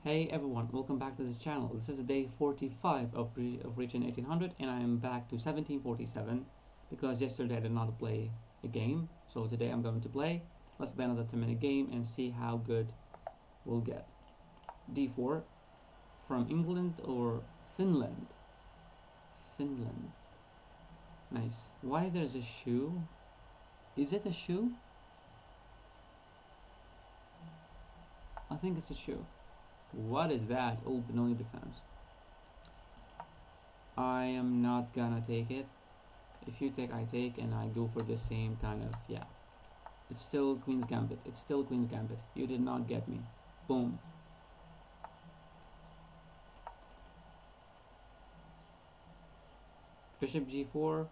Hey everyone, welcome back to the channel. This is day 45 of reaching 1800 and I am back to 1747 because yesterday I did not play a game. So today I'm going to play. Let's play another 10-minute game and see how good we'll get. D4 from England or Finland? Finland. Nice. Why there's a shoe? Is it a shoe? I think it's a shoe. What is that? Old Benoni defense. I am not gonna take it. If you take, I take, and I go for the same kind of, yeah. It's still Queen's Gambit. It's still Queen's Gambit. You did not get me. Boom. Bishop G4,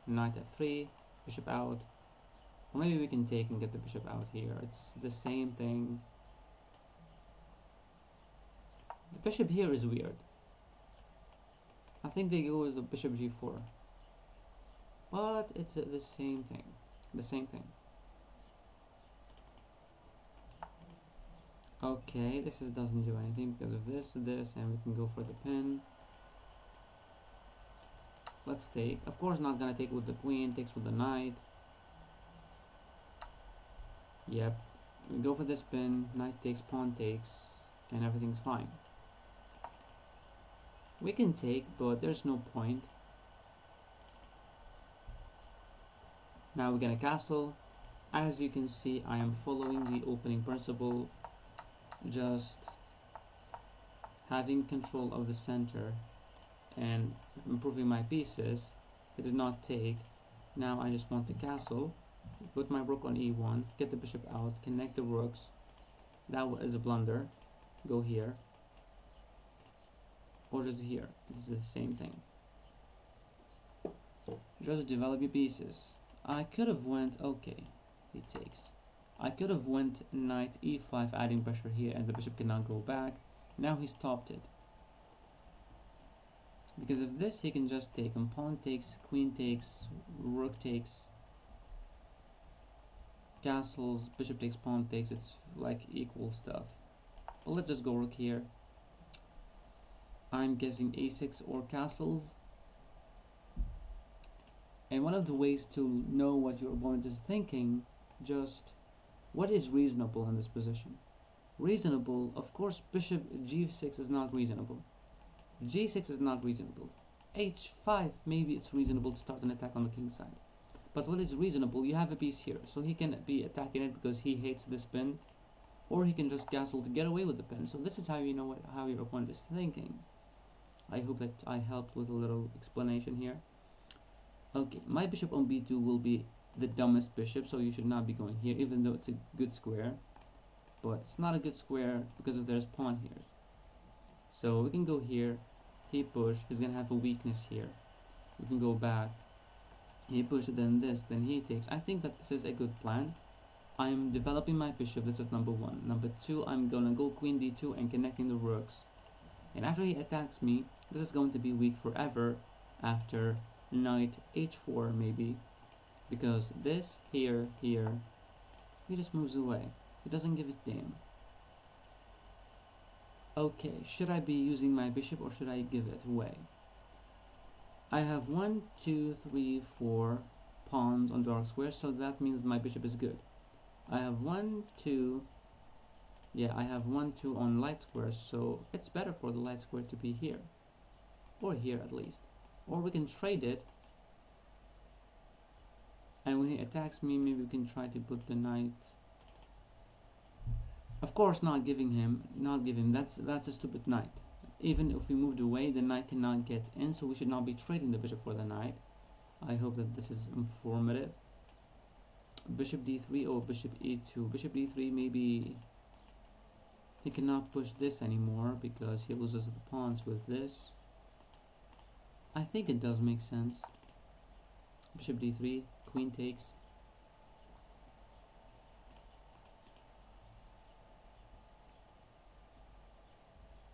Knight F3, Bishop out. Or maybe we can take and get the Bishop out here. It's the same thing. The Bishop here is weird. I think they go with the Bishop G4. But it's the same thing. The same thing. Okay, this doesn't do anything because of this, and we can go for the pin. Let's take. Of course, not gonna take with the queen, takes with the knight. Yep. We go for this pin, knight takes, pawn takes, and everything's fine. We can take, but there's no point. Now we're gonna castle. As you can see, I am following the opening principle, just having control of the center and improving my pieces. It did not take. Now I just want to castle, put my rook on e1, get the bishop out, connect the rooks. That is a blunder. Go here. Or just here. This is the same thing. Just develop your pieces. I could have went, okay, he takes. I could have went knight e5, adding pressure here, and the bishop cannot go back. Now he stopped it. Because of this, he can just take, and pawn takes, queen takes, rook takes, castles, bishop takes, pawn takes. It's like equal stuff. But let's just go rook here. I'm guessing a6 or castles. And one of the ways to know what your opponent is thinking, just what is reasonable in this position. Reasonable, of course, bishop g6 is not reasonable. G6 is not reasonable. H5, maybe it's reasonable to start an attack on the king side. But what is reasonable, you have a piece here, so he can be attacking it because he hates this pin, or he can just castle to get away with the pin. So this is how you know how your opponent is thinking. I hope that I helped with a little explanation here. Okay, my bishop on b2 will be the dumbest bishop, so you should not be going here, even though it's a good square. But it's not a good square because there's pawn here. So we can go here, he push, he's gonna have a weakness here. We can go back, he push, then this, then he takes. I think that this is a good plan. I'm developing my bishop, this is number one. Number two, I'm gonna go queen d2 and connecting the rooks. And after he attacks me, this is going to be weak forever after knight h4 maybe, because this, here, he just moves away. He doesn't give a damn. Okay, should I be using my bishop or should I give it away? I have 1, 2, 3, 4 pawns on dark squares, so that means my bishop is good. I have 1, 2, yeah, I have 1, 2 on light squares, so it's better for the light square to be here. Or here at least. Or we can trade it. And when he attacks me, maybe we can try to put the knight. Of course, not give him. That's a stupid knight. Even if we moved away, the knight cannot get in, so we should not be trading the bishop for the knight. I hope that this is informative. Bishop d3 or bishop e2. Bishop d3, maybe he cannot push this anymore because he loses the pawns with this. I think it does make sense. Bishop d3, queen takes.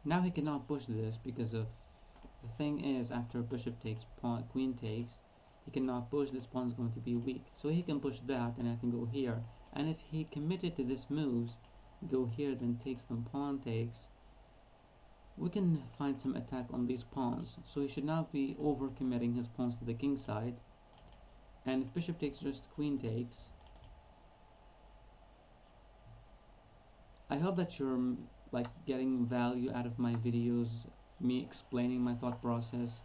Now he cannot push this because of the thing is, after bishop takes, pawn, queen takes, he cannot push. This pawn is going to be weak, so he can push that, and I can go here. And if he committed to this moves, go here, then takes, then pawn takes, we can find some attack on these pawns. So he should not be overcommitting his pawns to the king side. And if bishop takes, just queen takes. I hope that you're like getting value out of my videos, me explaining my thought process.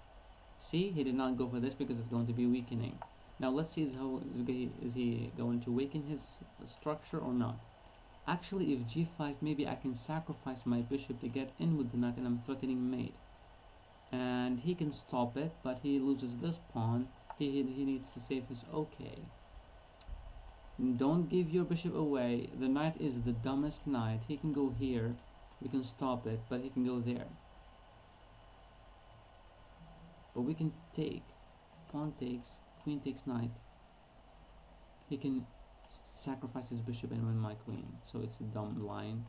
See, he did not go for this because it's going to be weakening. Now let's see how is he going to weaken his structure or not. Actually, if g5, maybe I can sacrifice my bishop to get in with the knight and I'm threatening mate. And he can stop it, but he loses this pawn. He needs to save his okay. Don't give your bishop away. The knight is the dumbest knight. He can go here. We can stop it, but he can go there. But we can take. Pawn takes, queen takes knight. He can sacrifice his bishop and win my queen. So it's a dumb line.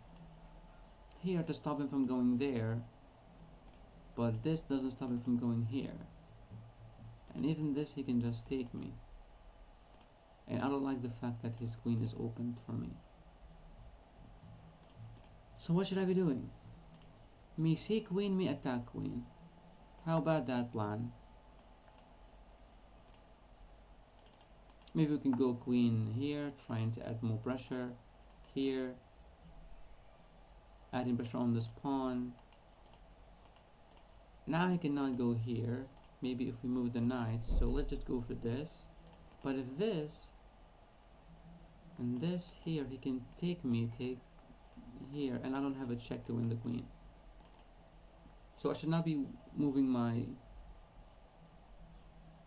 Here to stop him from going there. But this doesn't stop him from going here. And even this he can just take me. And I don't like the fact that his queen is opened for me. So what should I be doing? Me see queen, me attack queen. How about that plan? Maybe we can go queen here, trying to add more pressure. Here. Adding pressure on this pawn. Now he cannot go here. Maybe if we move the knight. So let's just go for this. But if this and this here, he can take me, take here, and I don't have a check to win the queen. So I should not be moving my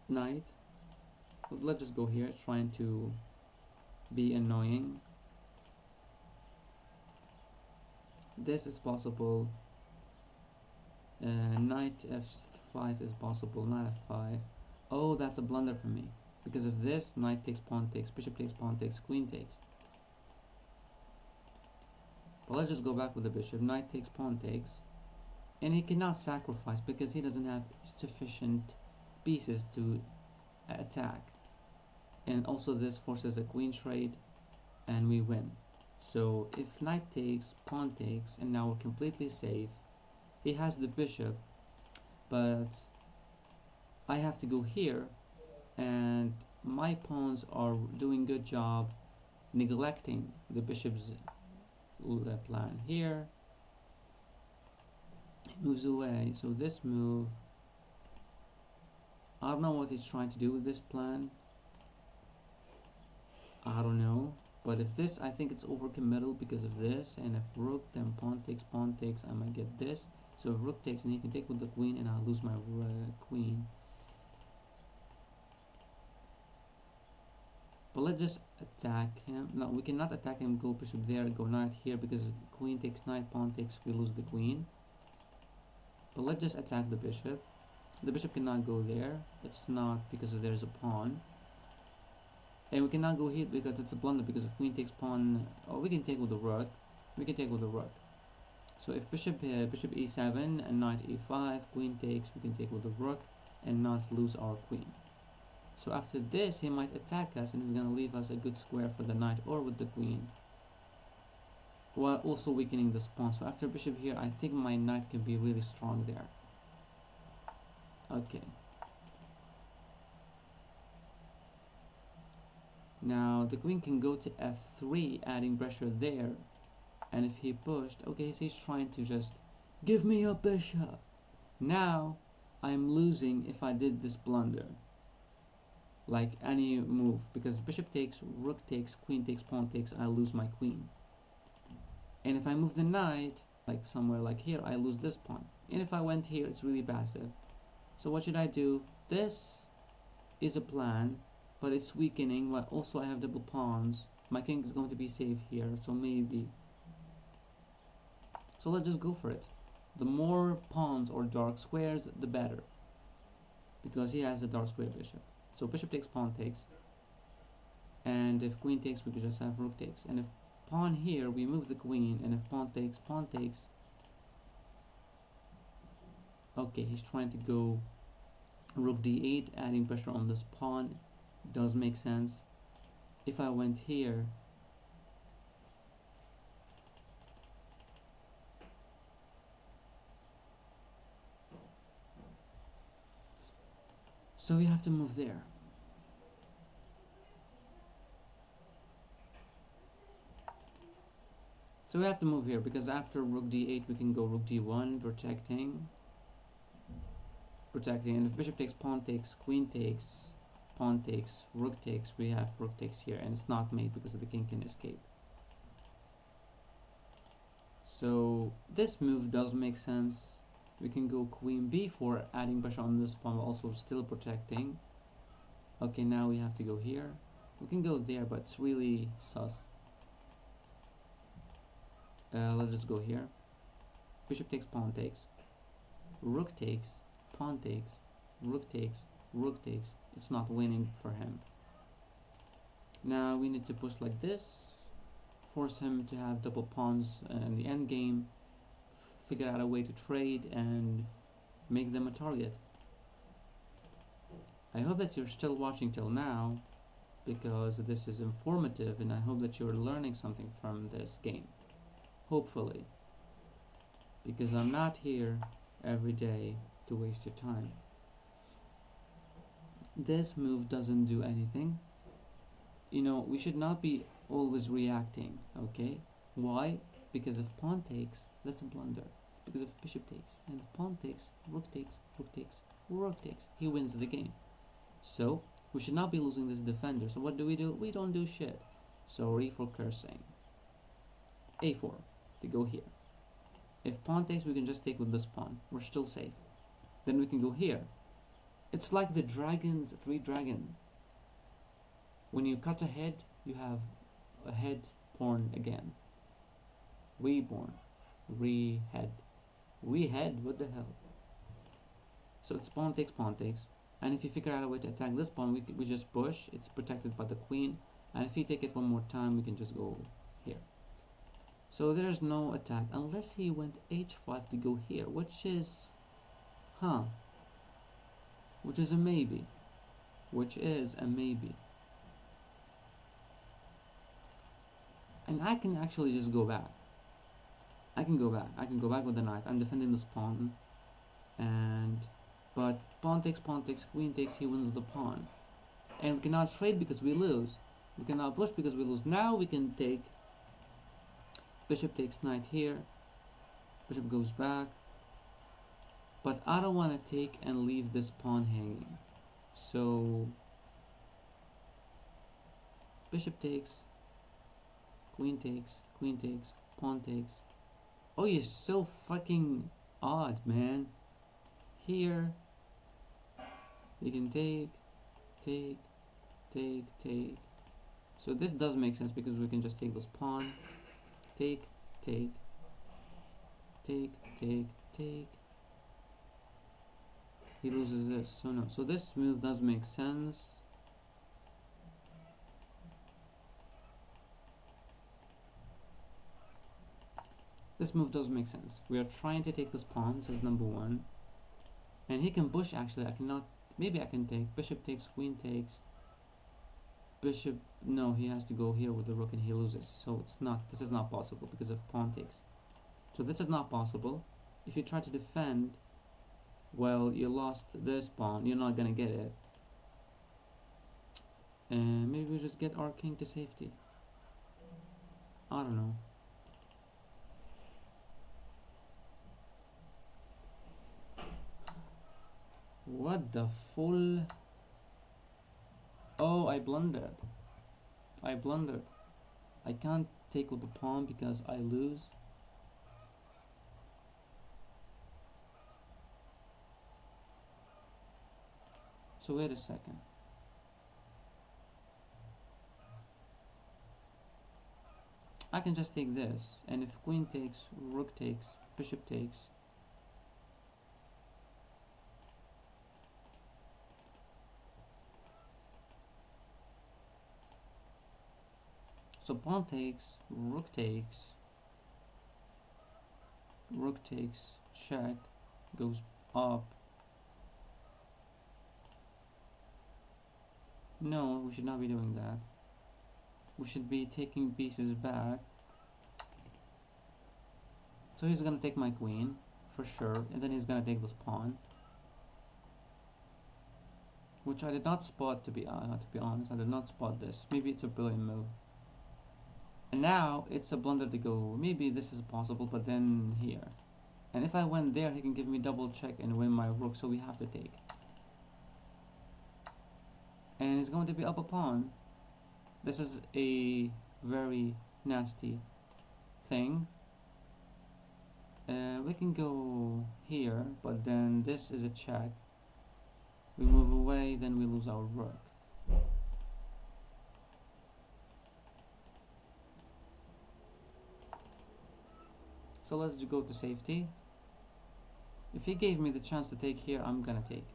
knight. But let's just go here, trying to be annoying. This is possible. Knight f5 is possible, knight f5. Oh, that's a blunder for me. Because of this, knight takes, pawn takes, bishop takes, pawn takes, queen takes. But let's just go back with the bishop. Knight takes, pawn takes. And he cannot sacrifice because he doesn't have sufficient pieces to attack. And also this forces a queen trade and we win. So if knight takes, pawn takes, and now we're completely safe. He has the bishop, but I have to go here, and my pawns are doing good job neglecting the bishop's plan. Here he moves away, so this move, I don't know what he's trying to do with this plan. I don't know, but if this, I think it's overcommittal because of this, and if rook, then pawn takes, I might get this. So if rook takes, and he can take with the queen, and I'll lose my queen. But let's just attack him. No, we cannot attack him, go bishop there, go knight here, because queen takes knight, pawn takes, we lose the queen. But let's just attack the bishop. The bishop cannot go there. It's not because there's a pawn. And we cannot go here because it's a blunder, because if queen takes pawn, oh, we can take with the rook. We can take with the rook. So if bishop e7 and knight e5, queen takes, we can take with the rook and not lose our queen. So after this, he might attack us and he's going to leave us a good square for the knight or with the queen, while also weakening this pawn. So after bishop here, I think my knight can be really strong there. Okay. Now the queen can go to f3, adding pressure there. And if he pushed, okay, so he's trying to just give me a bishop. Now I'm losing if I did this blunder, like any move, because bishop takes, rook takes, queen takes, pawn takes, I lose my queen. And if I move the knight, like somewhere like here, I lose this pawn. And if I went here, it's really passive. So what should I do? This is a plan, but it's weakening, but also I have double pawns. My king is going to be safe here, so maybe. So let's just go for it. The more pawns or dark squares, the better, because he has a dark square bishop. So bishop takes, pawn takes, and if queen takes, we could just have rook takes. And if pawn here, we move the queen, and if pawn takes, pawn takes. Okay, he's trying to go rook d8, adding pressure on this pawn. Does make sense. If I went here, So we have to move there. So we have to move here because after rook d8 we can go rook d1, protecting, and if bishop takes, pawn takes, queen takes, pawn takes, rook takes, we have rook takes here, and it's not mate because the king can escape. So this move does make sense. We can go queen b4, adding pressure on this pawn, but also still protecting. Okay, now we have to go here. We can go there, but it's really sus. Let's just go here. Bishop takes, pawn takes, rook takes, pawn takes, rook takes, rook takes. It's not winning for him. Now we need to push like this, force him to have double pawns in the end game, figure out a way to trade and make them a target. I hope that you're still watching till now because this is informative, and I hope that you're learning something from this game. Hopefully, because I'm not here every day to waste your time. This move doesn't do anything. You know, we should not be always reacting, okay? Why? Because if pawn takes, that's a blunder. Because if bishop takes, and if pawn takes, rook takes, rook takes, rook takes, he wins the game. So, we should not be losing this defender. So what do? We don't do shit. Sorry for cursing. a4 to go here. If pawn takes, we can just take with this pawn. We're still safe. Then we can go here. It's like the dragons, 3-dragon. When you cut a head, you have a head pawn again. Reborn. Re-head. Re-head? What the hell? So it's pawn takes, pawn takes. And if you figure out a way to attack this pawn, we just push. It's protected by the queen. And if you take it one more time, we can just go here. So there's no attack unless he went h5 to go here, which is, which is a maybe. Which is a maybe. And I can actually just go back. I can go back with the knight. I'm defending this pawn. But pawn takes, queen takes, he wins the pawn. And we cannot trade because we lose. We cannot push because we lose. Now we can take bishop takes knight here. Bishop goes back. But I don't want to take and leave this pawn hanging. So bishop takes, queen takes, pawn takes. Oh, you're so fucking odd, man. Here you can take. So this does make sense because we can just take this pawn. Take. He loses this, so no. So this move does make sense. This move does make sense. We are trying to take this pawn. This is number one. And he can push, actually. I cannot. Maybe I can take. Bishop takes, queen takes. Bishop. No, he has to go here with the rook and he loses. So it's not. This is not possible because of pawn takes. So this is not possible. If you try to defend, well, you lost this pawn. You're not going to get it. And maybe we just get our king to safety. I don't know. What the full... Oh, I blundered. I can't take with the pawn because I lose. So wait a second. I can just take this, and if queen takes, rook takes, bishop takes, so pawn takes, rook takes, check, goes up. No, we should not be doing that. We should be taking pieces back. So he's gonna take my queen, for sure, and then he's gonna take this pawn. which I did not spot, to be honest. I did not spot this. Maybe it's a brilliant move. And now it's a blunder to go, maybe this is possible, but then here. And if I went there, he can give me double check and win my rook, so we have to take. And he's going to be up a pawn. This is a very nasty thing. We can go here, but then this is a check. We move away, then we lose our rook. So let's go to safety. If he gave me the chance to take here, I'm gonna take.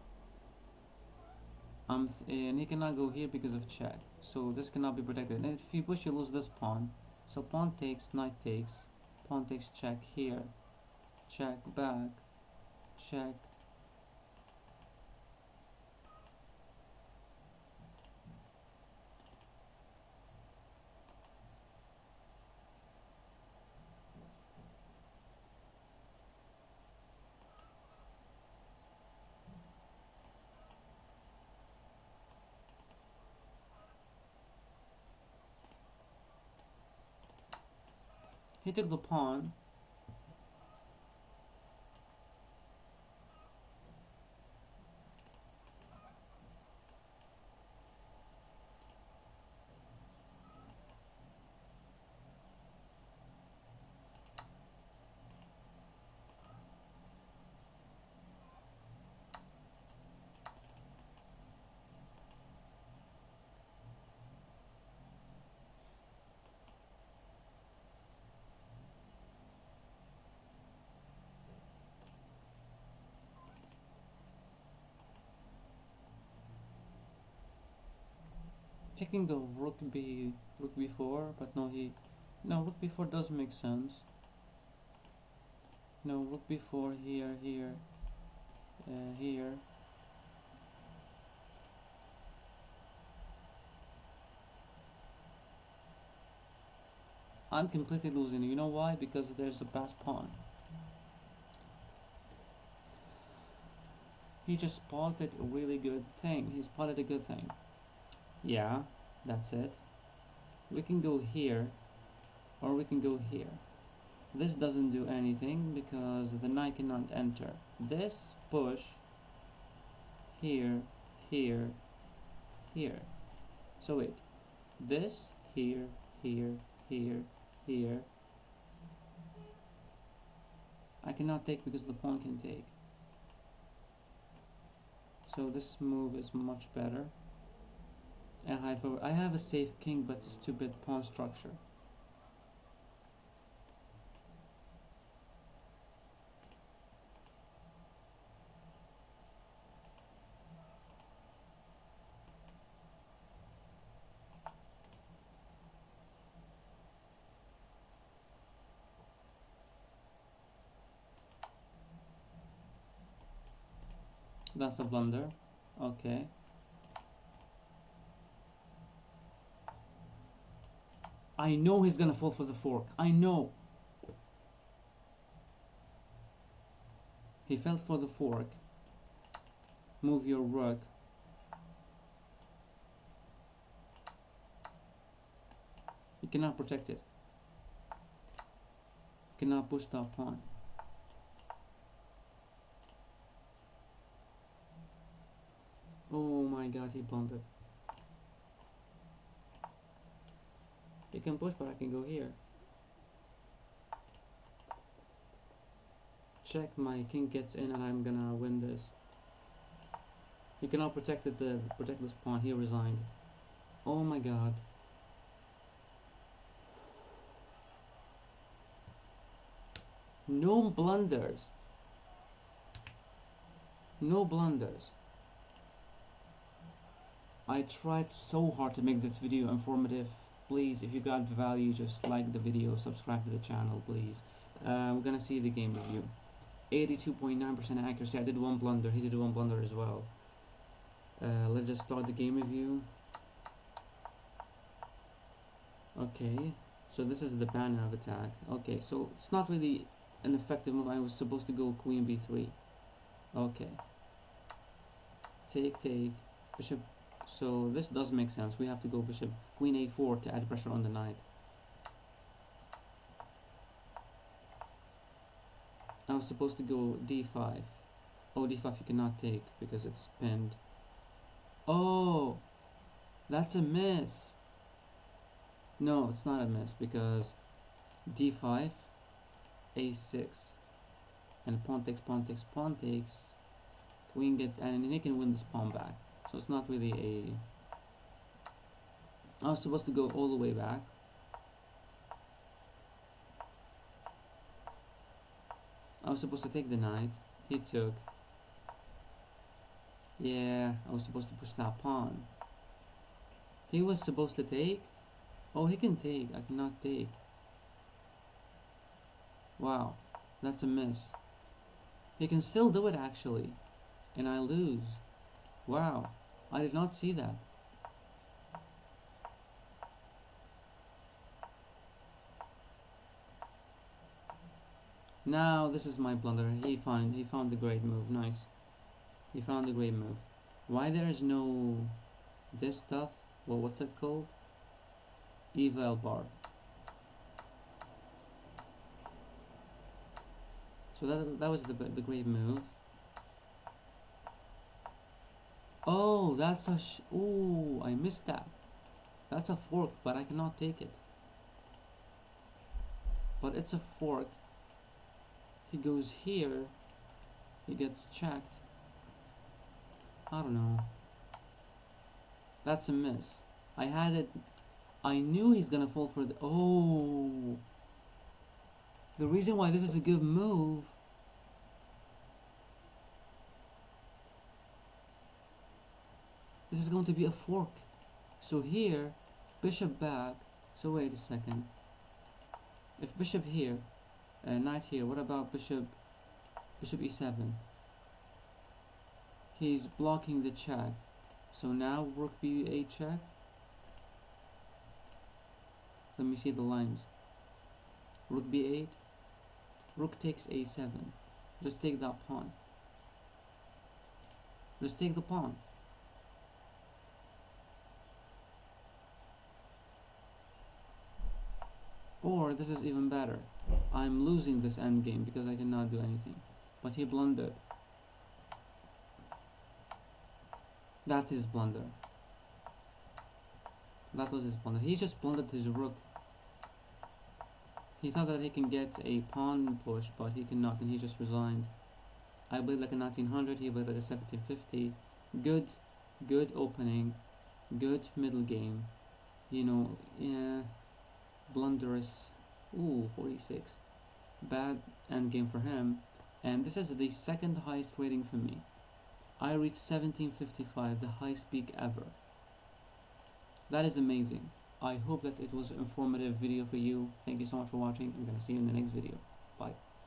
And he cannot go here because of check. So this cannot be protected. And if you push, you lose this pawn. So pawn takes, knight takes, pawn takes check here, check back, check. He took the pawn. Checking the rook b4, but no, rook b4 does make sense. No, rook b4 here, here. I'm completely losing. You know why? Because there's a passed pawn. He just spotted a really good thing. He spotted a good thing. Yeah, that's it. We can go here, or we can go here. This doesn't do anything because the knight cannot enter. This push here, here, here. So wait, this here, here, here, here. I cannot take because the pawn can take. So this move is much better. And I have a safe king, but a stupid pawn structure. That's a blunder. Okay. I know he's gonna fall for the fork. I know. He fell for the fork. Move your rook. You cannot protect it. You cannot push that pawn. Oh my god, he blundered. You can push, but I can go here. Check, my king gets in and I'm gonna win this. You cannot protect this pawn. He resigned. Oh my god. No blunders. No blunders. I tried so hard to make this video informative. Please, if you got value, just like the video, subscribe to the channel, please. We're gonna see the game review. 82.9% accuracy. I did one blunder. He did one blunder as well. Let's just start the game review. Okay, so this is the banner of attack. Okay, so it's not really an effective move. I was supposed to go queen b3. Okay. Take, take. Bishop. So this does make sense. We have to go bishop queen a4 to add pressure on the knight. I was supposed to go d5. Oh, d5 you cannot take because it's pinned. Oh, that's a miss. No, it's not a miss because d5, a6, and pawn takes, pawn takes, pawn takes, queen gets, and he can win this pawn back. So it's not really a... I was supposed to go all the way back. I was supposed to take the knight. He took. Yeah, I was supposed to push that pawn. He was supposed to take. Oh, he can take. I cannot take. Wow, that's a miss. He can still do it actually, and I lose. Wow, I did not see that. Now this is my blunder. He found the great move. Nice. He found the great move. Why there is no this stuff? Well, what's it called? Eval bar. So that was the great move. Oh, that's a ooh, I missed that. That's a fork, but I cannot take it. But it's a fork. He goes here. He gets checked. I don't know. That's a miss. I had it. I knew he's gonna fall for the... Oh. The reason why this is a good move... This is going to be a fork. So here, bishop back. So wait a second. If bishop here, knight here, what about bishop e7? He's blocking the check. So now rook b8 check. Let me see the lines. Rook b8. Rook takes a7. Just take that pawn. Just take the pawn. Or this is even better. I'm losing this endgame because I cannot do anything. But he blundered. That's his blunder. That was his blunder. He just blundered his rook. He thought that he can get a pawn push, but he cannot, and he just resigned. I played like a 1900, he played like a 1750. Good opening, good middle game. You know, yeah, blunderous. Ooh, 46. Bad end game for him. And this is the second highest rating for me. I reached 1755, the highest peak ever. That is amazing. I hope that it was an informative video for you. Thank you so much for watching. I'm gonna see you in the next video. Bye.